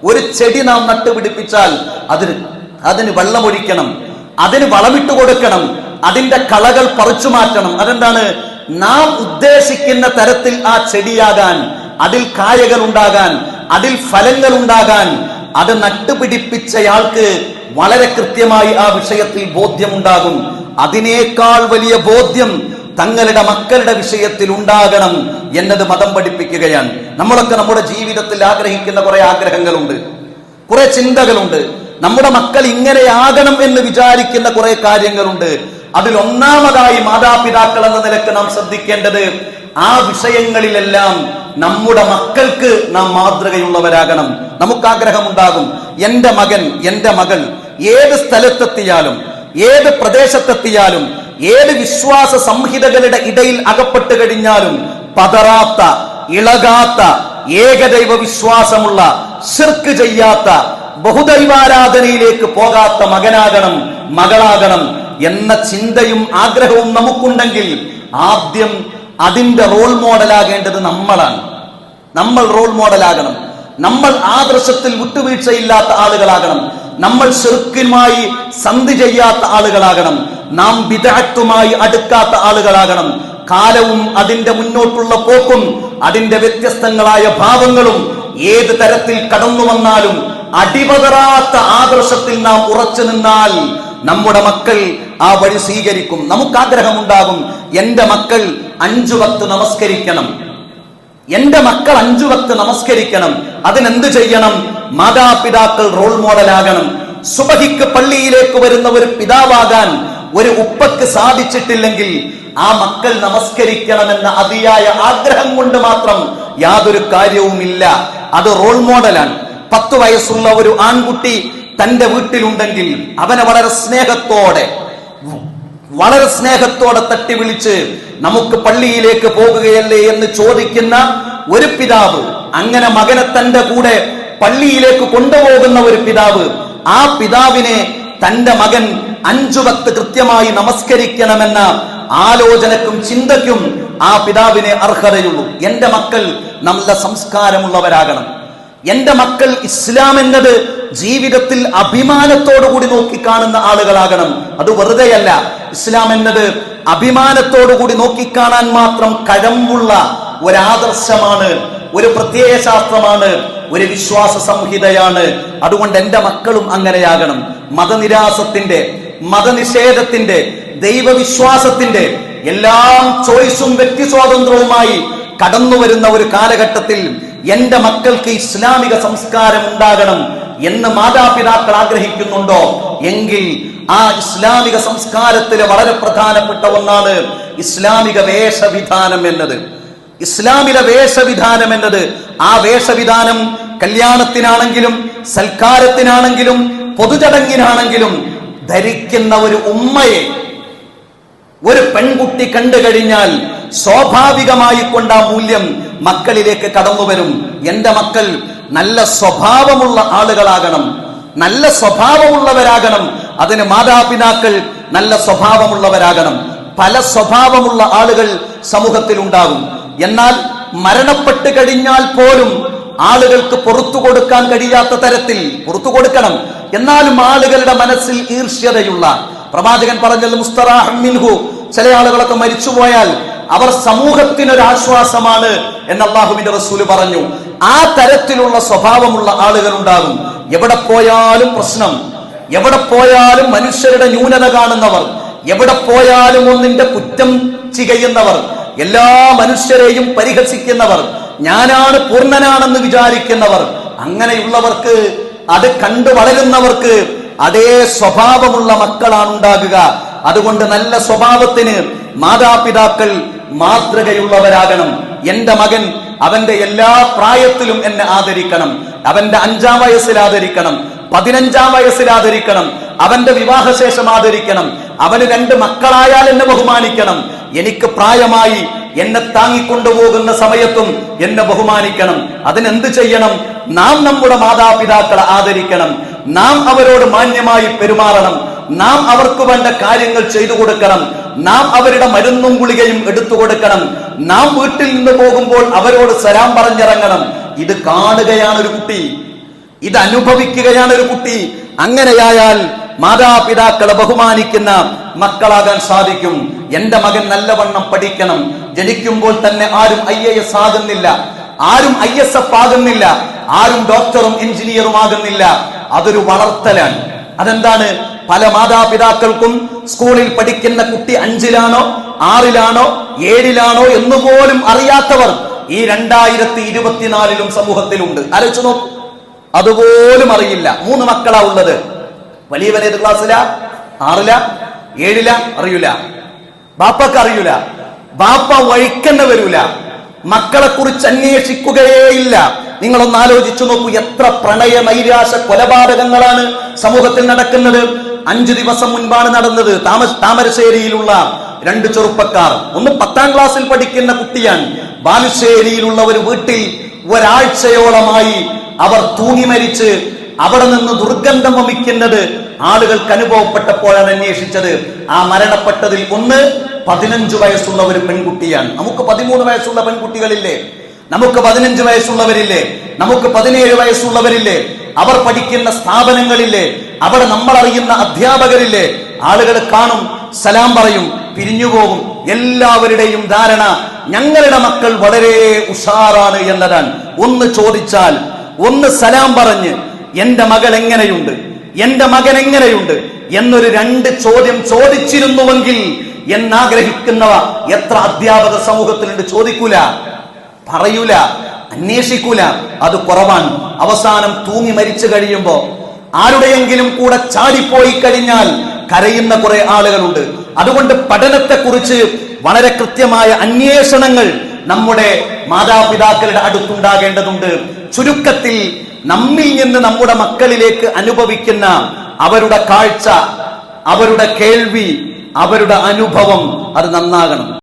ഒരു ചെടി നാം നട്ടുപിടിപ്പിച്ചാൽ അതിന് വെള്ളമൊഴിക്കണം, അതിന് വളമിട്ട് കൊടുക്കണം, അതിന്റെ കളകൾ പറിച്ചു മാറ്റണം. അതെന്താണ്? നാം ഉദ്ദേശിക്കുന്ന തരത്തിൽ ആ ചെടിയാകാൻ, അതിൽ കായകൾ ഉണ്ടാകാൻ, അതിൽ ഫലങ്ങൾ ഉണ്ടാകാൻ അത് നട്ടുപിടിപ്പിച്ചയാൾക്ക് വളരെ കൃത്യമായി ആ വിഷയത്തിൽ ബോധ്യമുണ്ടാകും. അതിനേക്കാൾ വലിയ ബോധ്യം തങ്ങളുടെ മക്കളുടെ വിഷയത്തിൽ ഉണ്ടാകണം എന്നത് മതം പഠിപ്പിക്കുകയാണ്. നമ്മളൊക്കെ നമ്മുടെ ജീവിതത്തിൽ ആഗ്രഹിക്കുന്ന കുറെ ആഗ്രഹങ്ങളുണ്ട്, കുറെ ചിന്തകളുണ്ട്. നമ്മുടെ മക്കൾ ഇങ്ങനെയാകണം എന്ന് വിചാരിക്കുന്ന കുറെ കാര്യങ്ങളുണ്ട്. അതിൽ ഒന്നാമതായി മാതാപിതാക്കൾ എന്ന നിലക്ക് നാം ശ്രദ്ധിക്കേണ്ടത്, ആ വിഷയങ്ങളിലെല്ലാം നമ്മുടെ മക്കൾക്ക് നാം മാതൃകയുള്ളവരാകണം. നമുക്ക് ആഗ്രഹമുണ്ടാകും, എന്റെ മകൻ, എന്റെ മകൾ ഏത് സ്ഥലത്തെത്തിയാലും, ഏത് പ്രദേശത്തെത്തിയാലും, ഏത് വിശ്വാസ സംഹിതകളുടെ ഇടയിൽ അകപ്പെട്ട് കഴിഞ്ഞാലും പതറാത്ത, ഇളകാത്ത, ഏകദൈവ വിശ്വാസമുള്ള, ശിർക്ക് ചെയ്യാത്ത, ബഹുദൈവാരാധനയിലേക്ക് പോകാത്ത മകനാകണം, മകളാകണം എന്ന ചിന്തയും ആഗ്രഹവും നമുക്കുണ്ടെങ്കിൽ ആദ്യം അതിന്റെ റോൾ മോഡലാകേണ്ടത് നമ്മളാണ്. നമ്മൾ റോൾ മോഡലാകണം. നമ്മൾ ആദർശത്തിൽ വിട്ടുവീഴ്ചയില്ലാത്ത ആളുകളാകണം. നമ്മൾ ശിർക്കുമായി സന്ധി ചെയ്യാത്ത ആളുകളാകണം. നാം ബിദ്അത്തുമായി അടുക്കാത്ത ആളുകളാകണം. കാലവും അതിന്റെ മുന്നോട്ടുള്ള പോക്കും അതിന്റെ വ്യത്യസ്തങ്ങളായ ഭാവങ്ങളും ഏത് തരത്തിൽ കടന്നു വന്നാലും അടിപതറാത്ത ആദർശത്തിൽ നാം ഉറച്ചു നിന്നാൽ നമ്മുടെ മക്കൾ ആ വഴി സ്വീകരിക്കും. നമുക്കാഗ്രഹമുണ്ടാകും, എന്റെ മക്കൾ 5 വക്ത് നമസ്കരിക്കണം, എന്റെ മക്കൾ 5 വക്ത് നമസ്കരിക്കണം. അതിനെന്ത് ചെയ്യണം? മാതാപിതാക്കൾ റോൾ മോഡലാകണം. സുബഹിക്ക് പള്ളിയിലേക്ക് വരുന്ന ഒരു പിതാവാകാൻ ഒരു ഉപ്പക്ക് സാധിച്ചിട്ടില്ലെങ്കിൽ ആ മക്കൾ നമസ്കരിക്കണമെന്ന അതിയായ ആഗ്രഹം കൊണ്ട് മാത്രം യാതൊരു കാര്യവുമില്ല. അത് റോൾ മോഡലാണ്. 10 വയസ്സുള്ള ഒരു ആൺകുട്ടി തന്റെ വീട്ടിലുണ്ടെങ്കിൽ അവനെ വളരെ സ്നേഹത്തോടെ തട്ടി വിളിച്ച് നമുക്ക് പള്ളിയിലേക്ക് പോകുകയല്ലേ എന്ന് ചോദിക്കുന്ന ഒരു പിതാവ്, അങ്ങനെ മകനെ തന്റെ കൂടെ പള്ളിയിലേക്ക് കൊണ്ടുപോകുന്ന ഒരു പിതാവ്, ആ പിതാവിനെ തന്റെ മകൻ 5 വക്ത് കൃത്യമായി നമസ്കരിക്കണമെന്ന ആലോചനക്കും ചിന്തയ്ക്കും ആ പിതാവിനെ അർഹതയുള്ളൂ. എന്റെ മക്കൾ നല്ല സംസ്കാരമുള്ളവരാകണം. എന്റെ മക്കൾ ഇസ്ലാം എന്നത് ജീവിതത്തിൽ അഭിമാനത്തോടുകൂടി നോക്കിക്കാണുന്ന ആളുകളാകണം. അത് വെറുതെയല്ല. ഇസ്ലാം എന്നത് അഭിമാനത്തോടുകൂടി നോക്കിക്കാണാൻ മാത്രം കഴമ്പുള്ള ഒരാദർശമാണ്, ഒരു പ്രത്യയ ശാസ്ത്രമാണ്, ഒരു വിശ്വാസ സംഹിതയാണ്. അതുകൊണ്ട് എന്റെ മക്കളും അങ്ങനെയാകണം. മതനിരാസത്തിന്റെ, മതനിഷേധത്തിന്റെ, ദൈവവിശ്വാസത്തിന്റെ എല്ലാം ചോയ്സും വ്യക്തി സ്വാതന്ത്ര്യവുമായി കടന്നു വരുന്ന ഒരു കാലഘട്ടത്തിൽ എന്റെ മക്കൾക്ക് ഇസ്ലാമിക സംസ്കാരം ഉണ്ടാകണം എന്ന് മാതാപിതാക്കൾ ആഗ്രഹിക്കുന്നുണ്ടോ എങ്കിൽ ആ ഇസ്ലാമിക സംസ്കാരത്തിലെ വളരെ പ്രധാനപ്പെട്ട ഒന്നാണ് ഇസ്ലാമിക വേഷവിധാനം എന്നത്. ഇസ്ലാമിലെ വേഷവിധാനം എന്നത്, ആ വേഷവിധാനം കല്യാണത്തിനാണെങ്കിലും സൽക്കാരത്തിനാണെങ്കിലും പൊതുചടങ്ങിനാണെങ്കിലും ധരിക്കുന്ന ഒരു ഉമ്മയെ ഒരു പെൺകുട്ടി കണ്ടു കഴിഞ്ഞാൽ സ്വാഭാവികമായി കൊണ്ട് ആ മൂല്യം മക്കളിലേക്ക് കടന്നു വരും. എന്റെ മക്കൾ നല്ല സ്വഭാവമുള്ള ആളുകളാകണം, നല്ല സ്വഭാവമുള്ളവരാകണം. അതിന് മാതാപിതാക്കൾ നല്ല സ്വഭാവമുള്ളവരാകണം. പല സ്വഭാവമുള്ള ആളുകൾ സമൂഹത്തിൽ ഉണ്ടാകും. എന്നാൽ മരണപ്പെട്ട് കഴിഞ്ഞാൽ പോലും ആളുകൾക്ക് പുറത്തു കൊടുക്കാൻ കഴിയാത്ത തരത്തിൽ പുറത്തു കൊടുക്കണം. എന്നാലും ആളുകളുടെ മനസ്സിൽ ഈർഷ്യതയുള്ള, പ്രവാചകൻ പറഞ്ഞത് മുസ്തറാഹ് മിൻഹു, ചില ആളുകളൊക്കെ മരിച്ചുപോയാൽ അവർ സമൂഹത്തിനൊരാശ്വാസമാണ് എന്ന് അല്ലാഹുവിന്റെ റസൂല് പറഞ്ഞു. ആ തരത്തിലുള്ള സ്വഭാവമുള്ള ആളുകൾ ഉണ്ടാകും. എവിടെ പോയാലും പ്രശ്നം, എവിടെ പോയാലും മനുഷ്യരുടെ ന്യൂനത കാണുന്നവർ, എവിടെ പോയാലും ഒന്നിന്റെ കുറ്റം ചെയ്യുന്നവർ, എല്ലാ മനുഷ്യരെയും പരിഹസിക്കുന്നവർ, ഞാനാണ് പൂർണ്ണനാണെന്ന് വിചാരിക്കുന്നവർ, അങ്ങനെയുള്ളവർക്ക്, അത് കണ്ടു വളരുന്നവർക്ക് അതേ സ്വഭാവമുള്ള മക്കളാണ് ഉണ്ടാകുക. അതുകൊണ്ട് നല്ല സ്വഭാവത്തിന് മാതാപിതാക്കൾ മാതൃകയുള്ളവരാകണം. എന്റെ മകൻ അവന്റെ എല്ലാ പ്രായത്തിലും എന്നെ ആദരിക്കണം. അവന്റെ 5-ാം വയസ്സിൽ ആദരിക്കണം, 15-ാം വയസ്സിൽ ആദരിക്കണം, അവന്റെ വിവാഹശേഷം ആദരിക്കണം. അവന് 2 മക്കളായാൽ എന്നെ ബഹുമാനിക്കണം. എനിക്ക് പ്രായമായി എന്നെ താങ്ങിക്കൊണ്ടുപോകുന്ന സമയത്തും എന്നെ ബഹുമാനിക്കണം. അതിനെന്ത് ചെയ്യണം? നാം നമ്മുടെ മാതാപിതാക്കളെ ആദരിക്കണം. നാം അവരോട് മാന്യമായി പെരുമാറണം. നാം അവർക്ക് വേണ്ട കാര്യങ്ങൾ ചെയ്തു കൊടുക്കണം. നാം അവരുടെ മരുന്നും ഗുളികയും എടുത്തു കൊടുക്കണം. നാം വീട്ടിൽ നിന്ന് പോകുമ്പോൾ അവരോട് സലാം പറഞ്ഞിറങ്ങണം. ഇത് കാണുകയാണ് ഒരു കുട്ടി. ഇത് അനുഭവിക്കുകയാണ് ഒരു കുട്ടി. അങ്ങനെയായാൽ മാതാപിതാക്കളെ ബഹുമാനിക്കുന്ന മക്കളാകാൻ സാധിക്കും. എന്റെ മകൻ നല്ലവണ്ണം പഠിക്കണം. ജനിക്കുമ്പോൾ തന്നെ ആരും IAS ആകുന്നില്ല, ആരും ISF ആകുന്നില്ല, ആരും ഡോക്ടറും എഞ്ചിനീയറും ആകുന്നില്ല. അതൊരു വളർത്തലാണ്. അതെന്താണ്? പല മാതാപിതാക്കൾക്കും സ്കൂളിൽ പഠിക്കുന്ന കുട്ടി 5-ലാണോ 6-ലാണോ 7-ലാണോ എന്നുപോലും അറിയാത്തവർ ഈ 2024 സമൂഹത്തിലുണ്ട്. ആലോചിച്ചു നോക്കൂ, അതുപോലും അറിയില്ല. 3 മക്കളാ ഉള്ളത്. വലിയവൻ ഏത് ക്ലാസ്സിലാ? 6-ലാ 7-ലാ? അറിയൂല. ബാപ്പക്ക് അറിയൂല. ബാപ്പ വഴിക്കന്നെ വരൂല. മക്കളെ കുറിച്ച് അന്വേഷിക്കുകയേയില്ല. നിങ്ങളൊന്ന് ആലോചിച്ചു നോക്കൂ, എത്ര പ്രണയ നൈരാശ കൊലപാതകങ്ങളാണ് സമൂഹത്തിൽ നടക്കുന്നത്. 5 ദിവസം മുൻപാണ് നടന്നത്. താമരശ്ശേരിയിലുള്ള 2 ചെറുപ്പക്കാർ, ഒന്ന് 10ാം ക്ലാസ്സിൽ പഠിക്കുന്ന കുട്ടിയാണ്. ബാലുശ്ശേരിയിലുള്ള ഒരു വീട്ടിൽ ഒരാഴ്ചയോളമായി അവർ തൂങ്ങി മരിച്ച് അവിടെ നിന്ന് ദുർഗന്ധം വമിക്കുന്നത് ആളുകൾക്ക് അനുഭവപ്പെട്ടപ്പോഴാണ് അന്വേഷിച്ചത്. ആ മരണപ്പെട്ടതിൽ ഒന്ന് 15 വയസ്സുള്ള ഒരു പെൺകുട്ടിയാണ്. നമുക്ക് 13 വയസ്സുള്ള പെൺകുട്ടികളില്ലേ? നമുക്ക് 15 വയസ്സുള്ളവരില്ലേ? നമുക്ക് 17 വയസ്സുള്ളവരില്ലേ? അവർ പഠിക്കുന്ന സ്ഥാപനങ്ങളില്ലേ? അവിടെ നമ്മൾ അറിയുന്ന അധ്യാപകരില്ലേ? ആളുകൾ കാണും, സലാം പറയും, പിരിഞ്ഞുപോകും. എല്ലാവരുടെയും ധാരണ ഞങ്ങളുടെ മക്കൾ വളരെ ഉഷാറാണ് എന്നതാണ്. ഒന്ന് ചോദിച്ചാൽ, ഒന്ന് സലാം പറഞ്ഞ് എന്റെ മകൾ എങ്ങനെയുണ്ട്, എന്റെ മകൻ എങ്ങനെയുണ്ട് എന്നൊരു 2 ചോദ്യം ചോദിച്ചിരുന്നുവെങ്കിൽ എന്നാഗ്രഹിക്കുന്നവ എത്ര അധ്യാപക സമൂഹത്തിലുണ്ട്? ചോദിക്കൂല, പറയൂല, അന്വേഷിക്കൂല. അത് കുറവാണ്. അവസാനം തൂങ്ങി മരിച്ചു കഴിയുമ്പോ ആരുടെയെങ്കിലും കൂടെ ചാടിപ്പോയി കഴിഞ്ഞാൽ കരയുന്ന കുറെ ആളുകളുണ്ട്. അതുകൊണ്ട് പഠനത്തെക്കുറിച്ച് വളരെ കൃത്യമായ അന്വേഷണങ്ങൾ നമ്മുടെ മാതാപിതാക്കളുടെ അടുത്തുണ്ടാകേണ്ടതുണ്ട്. ചുരുക്കത്തിൽ നമ്മിൽ നിന്ന് നമ്മുടെ മക്കളിലേക്ക് അനുഭവിക്കുന്ന അവരുടെ കാഴ്ച, അവരുടെ കേൾവി, അവരുടെ അനുഭവം അത് നന്നാകണം.